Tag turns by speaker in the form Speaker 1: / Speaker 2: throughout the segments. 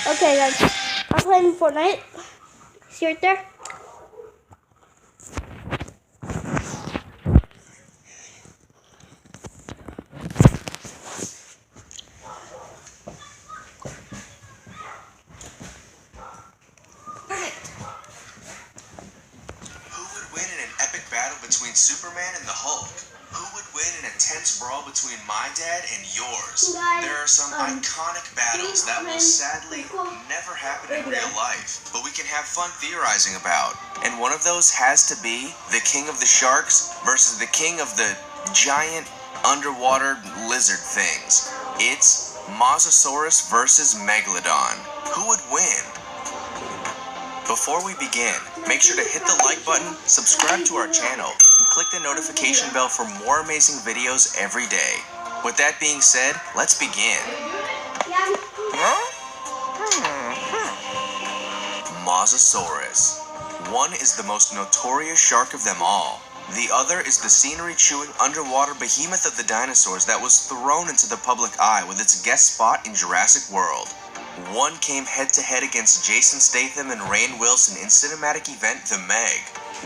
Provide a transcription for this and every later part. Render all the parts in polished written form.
Speaker 1: Okay, guys, I'm playing Fortnite. See right there?
Speaker 2: Who would win in an epic battle between Superman and the Hulk? Who would win in a tense brawl between my dad and yours? There are some iconic battles that will sadly never happen in real life, but we can have fun theorizing about. And one of those has to be the king of the sharks versus the king of the giant underwater lizard things. It's Mosasaurus versus Megalodon. Who would win? Before we begin, make sure to hit the like button, subscribe to our channel, and click the notification bell for more amazing videos every day. With that being said, let's begin. Mosasaurus. One is the most notorious shark of them all. The other is the scenery-chewing underwater behemoth of the dinosaurs that was thrown into the public eye with its guest spot in Jurassic World. One came head-to-head against Jason Statham and Rainn Wilson in cinematic event The Meg.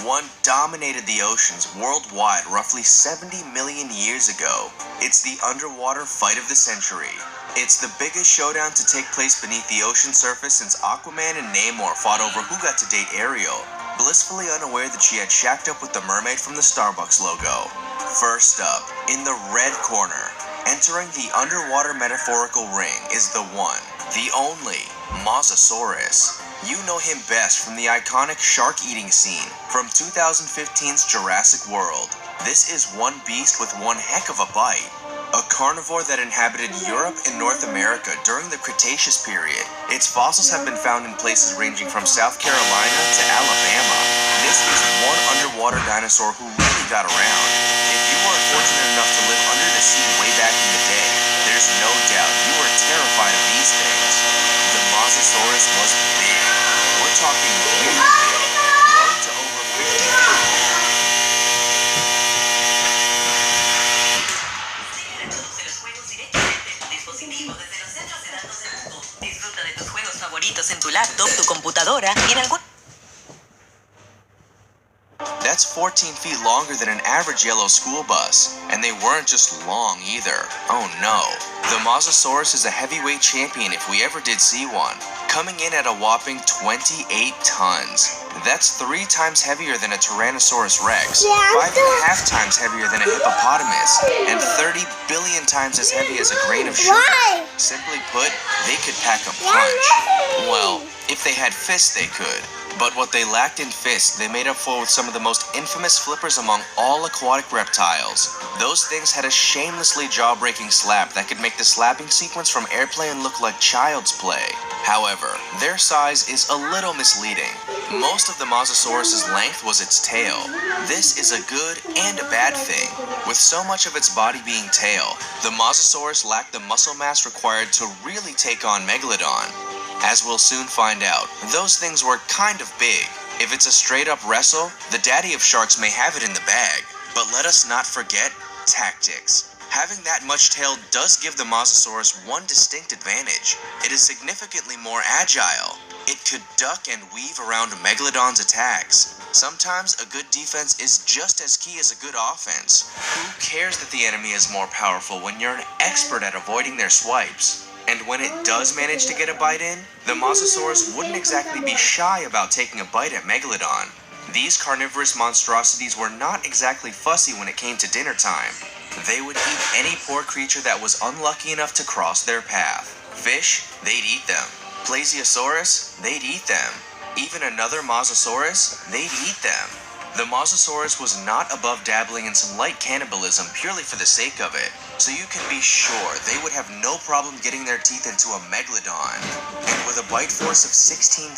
Speaker 2: One dominated the oceans worldwide roughly 70 million years ago. It's the underwater fight of the century. It's the biggest showdown to take place beneath the ocean surface since Aquaman and Namor fought over who got to date Ariel, blissfully unaware that she had shacked up with the mermaid from the Starbucks logo. First up, in the red corner, entering the underwater metaphorical ring is the one, the only, Mosasaurus. You know him best from the iconic shark-eating scene from 2015's Jurassic World. This is one beast with one heck of a bite. A carnivore that inhabited Europe and North America during the Cretaceous period. Its fossils have been found in places ranging from South Carolina to Alabama. This is one underwater dinosaur who really got around. If you were fortunate enough to live under the sea way back in the day, there's no doubt you were terrified of these things. The Mosasaurus was big. We're talking really big, growing to over 50 feet.
Speaker 3: Disfruta de tus juegos favoritos en tu laptop, tu computadora y en algún...
Speaker 2: That's 14 feet longer than an average yellow school bus. And they weren't just long either. Oh no. The Mosasaurus is a heavyweight champion if we ever did see one, coming in at a whopping 28 tons. That's 3 times heavier than a Tyrannosaurus Rex, 5.5 times heavier than a hippopotamus, and 30 billion times as heavy as a grain of sugar. Simply put, they could pack a punch. Well, if they had fists, they could. But what they lacked in fists, they made up for with some of the most infamous flippers among all aquatic reptiles. Those things had a shamelessly jaw-breaking slap that could make the slapping sequence from Airplane look like child's play. However, their size is a little misleading. Most of the Mosasaurus's length was its tail. This is a good and a bad thing. With so much of its body being tail, the Mosasaurus lacked the muscle mass required to really take on Megalodon. As we'll soon find out, those things were kind of big. If it's a straight-up wrestle, the daddy of sharks may have it in the bag. But let us not forget tactics. Having that much tail does give the Mosasaurus one distinct advantage. It is significantly more agile. It could duck and weave around Megalodon's attacks. Sometimes a good defense is just as key as a good offense. Who cares that the enemy is more powerful when you're an expert at avoiding their swipes? And when it does manage to get a bite in, the Mosasaurus wouldn't exactly be shy about taking a bite at Megalodon. These carnivorous monstrosities were not exactly fussy when it came to dinner time. They would eat any poor creature that was unlucky enough to cross their path. Fish, they'd eat them. Plesiosaurus, they'd eat them. Even another Mosasaurus, they'd eat them. The Mosasaurus was not above dabbling in some light cannibalism purely for the sake of it, so you can be sure they would have no problem getting their teeth into a Megalodon. And with a bite force of 16,000,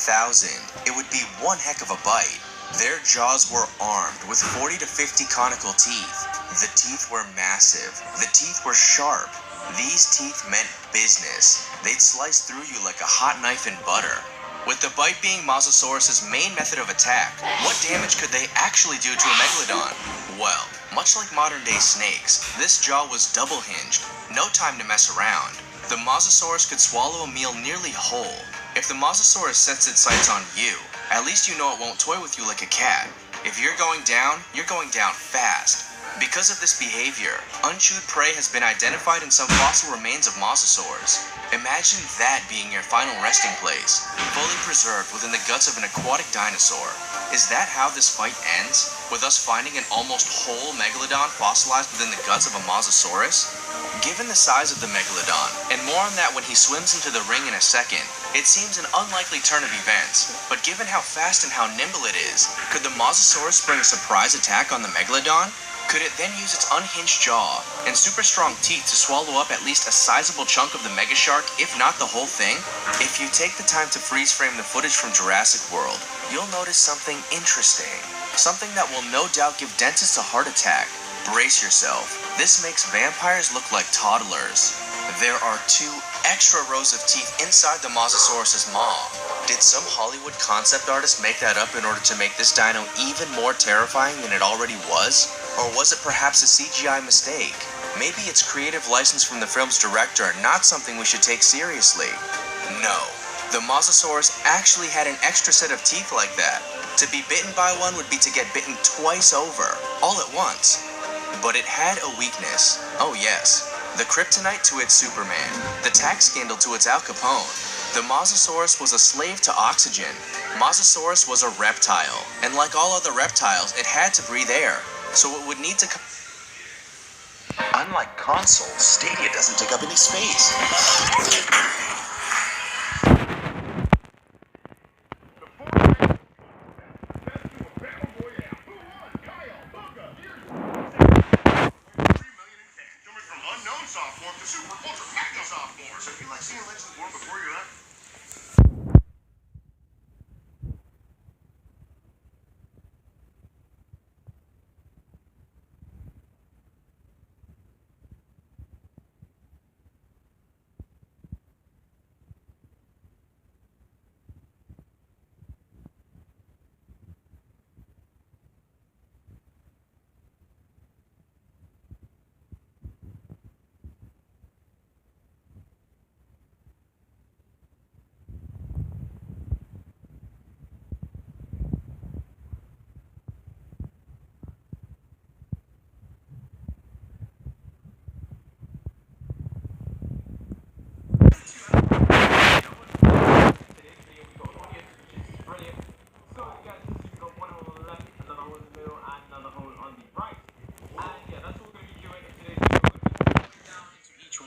Speaker 2: it would be one heck of a bite. Their jaws were armed with 40 to 50 conical teeth. The teeth were massive. The teeth were sharp. These teeth meant business. They'd slice through you like a hot knife in butter. With the bite being Mosasaurus's main method of attack, what damage could they actually do to a Megalodon? Well, much like modern-day snakes, this jaw was double-hinged. No time to mess around. The Mosasaurus could swallow a meal nearly whole. If the Mosasaurus sets its sights on you, at least you know it won't toy with you like a cat. If you're going down fast. Because of this behavior, unchewed prey has been identified in some fossil remains of mosasaurs. Imagine that being your final resting place, fully preserved within the guts of an aquatic dinosaur. Is that how this fight ends? With us finding an almost whole megalodon fossilized within the guts of a mosasaurus? Given the size of the megalodon, and more on that when he swims into the ring in a second, it seems an unlikely turn of events. But given how fast and how nimble it is, could the mosasaurus spring a surprise attack on the megalodon? Could it then use its unhinged jaw and super strong teeth to swallow up at least a sizable chunk of the megashark, if not the whole thing? If you take the time to freeze frame the footage from Jurassic World, you'll notice something interesting. Something that will no doubt give dentists a heart attack. Brace yourself. This makes vampires look like toddlers. There are 2 extra rows of teeth inside the Mosasaurus's maw. Did some Hollywood concept artist make that up in order to make this dino even more terrifying than it already was? Or was it perhaps a CGI mistake? Maybe it's creative license from the film's director and not something we should take seriously. No. The Mosasaurus actually had an extra set of teeth like that. To be bitten by one would be to get bitten twice over, all at once. But it had a weakness. Oh yes. The kryptonite to its Superman. The tax scandal to its Al Capone. The Mosasaurus was a slave to oxygen. Mosasaurus was a reptile. And like all other reptiles, it had to breathe air. So it would need to... Unlike consoles, Stadia doesn't take up any space.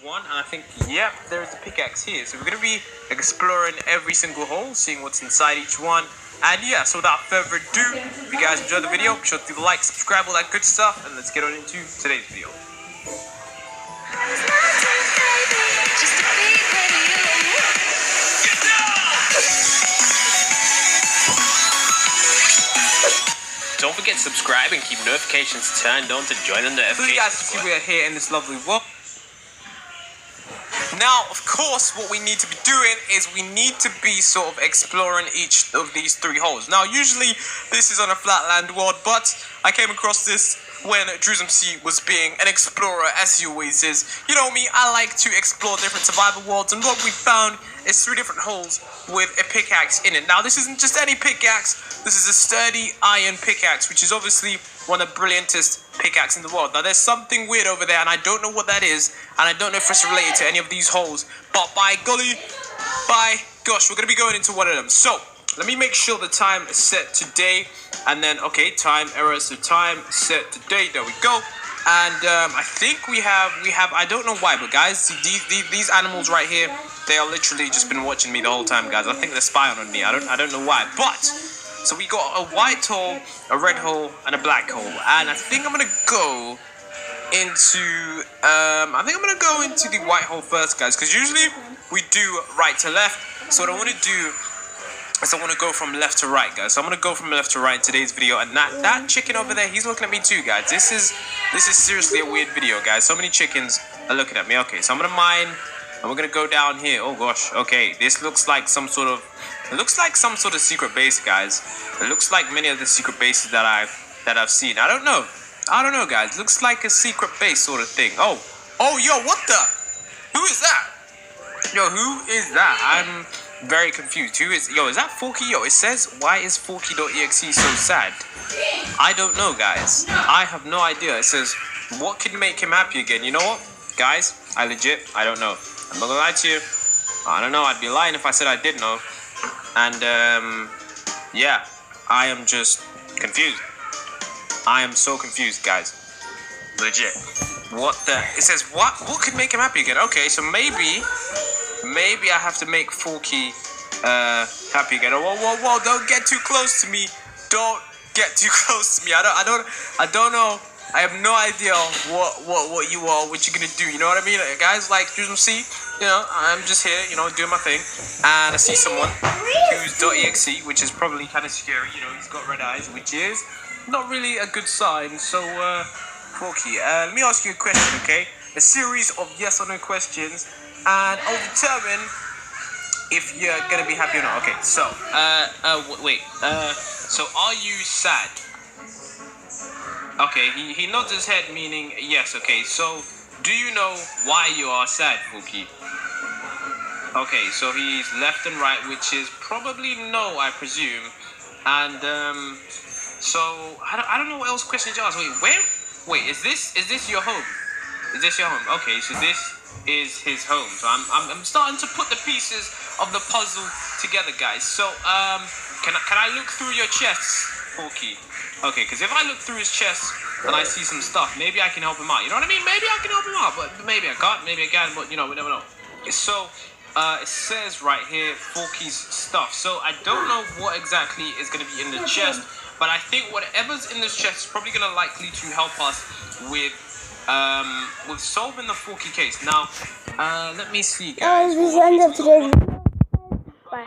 Speaker 4: And I think, yep, there's a pickaxe here. So we're going to be exploring every single hole, seeing what's inside each one. And yeah, so without further ado, if you guys enjoyed the video, be sure to leave a like, subscribe, all that good stuff, and let's get on into today's video. Don't forget to subscribe and keep notifications turned on to join the notifications. So you guys can see we are here in this lovely world. Now, of course, what we need to be doing is we need to be sort of exploring each of these 3 holes. Now, usually this is on a flatland world, but I came across this when Drewsome C was being an explorer, as he always is. You know me, I like to explore different survival worlds, and what we found is 3 different holes with a pickaxe in it. Now, this isn't just any pickaxe. This is a sturdy iron pickaxe, which is obviously one of the brilliantest pickaxe in the world. Now, there's something weird over there, and I don't know what that is, and I don't know if it's related to any of these holes, but by golly, by gosh, we're going to be going into one of them. So, let me make sure the time is set today, and then, okay, time error, so time set today, there we go. And I think we have, I don't know why, but guys, see, these animals right here, they are literally just been watching me the whole time, guys. I think they're spying on me, I don't know why, but... So we got a white hole, a red hole, and a black hole. And I think I'm gonna go into the white hole first, guys, because usually we do right to left. So what I want to do is I want to go from left to right, guys. So I'm gonna go from left to right in today's video. And that chicken over there, he's looking at me too, guys. This is seriously a weird video, guys. So many chickens are looking at me. Okay, so I'm gonna mine, and we're gonna go down here. Oh gosh. Okay, this looks like some sort of. It looks like some sort of secret base, guys. It looks like many of the secret bases that I've seen. I don't know, guys. It looks like a secret base sort of thing. Oh, yo, what the? Who is that? Yo, who is that? very confused. Who is... Yo, is that Forky? Yo, it says, why is Forky.exe so sad? I don't know, guys. I have no idea. It says, what could make him happy again? You know what? Guys, I don't know. I'm not gonna lie to you. I don't know. I'd be lying if I said I did know. And, yeah. I am just confused. I am so confused, guys. Legit. What the... It says, what could make him happy again? Okay, so maybe I have to make Forky happy again. Whoa, don't get too close to me. Don't get too close to me. I don't know. I have no idea what you are, what you're gonna do. You know what I mean? Guys like C, you know, I'm just here, you know, doing my thing. And I see someone who's .exe, which is probably kind of scary. You know, he's got red eyes, which is not really a good sign. So, Forky, let me ask you a question, okay? A series of yes or no questions, and I'll determine if you're gonna be happy or not. Okay, so, wait, so are you sad? Okay, he nods his head, meaning yes. Okay, so do you know why you are sad, Forky? Okay, so he's left and right, which is probably no, I presume. And so I don't know what else questions you ask. Wait, is this your home? Is this your home? Okay, so this is his home. So I'm starting to put the pieces of the puzzle together, guys. So can I look through your chest, Forky? Okay, because if I look through his chest and I see some stuff, maybe I can help him out. You know what I mean? Maybe I can help him out, but maybe I can't. Maybe I can, but you know, we never know. So it says right here, Forky's stuff. So I don't know what exactly is going to be in the chest, but I think whatever's in this chest is probably going to likely to help us with solving the Forky case. Now, let me see, guys.
Speaker 1: This is the end of today's video. Bye.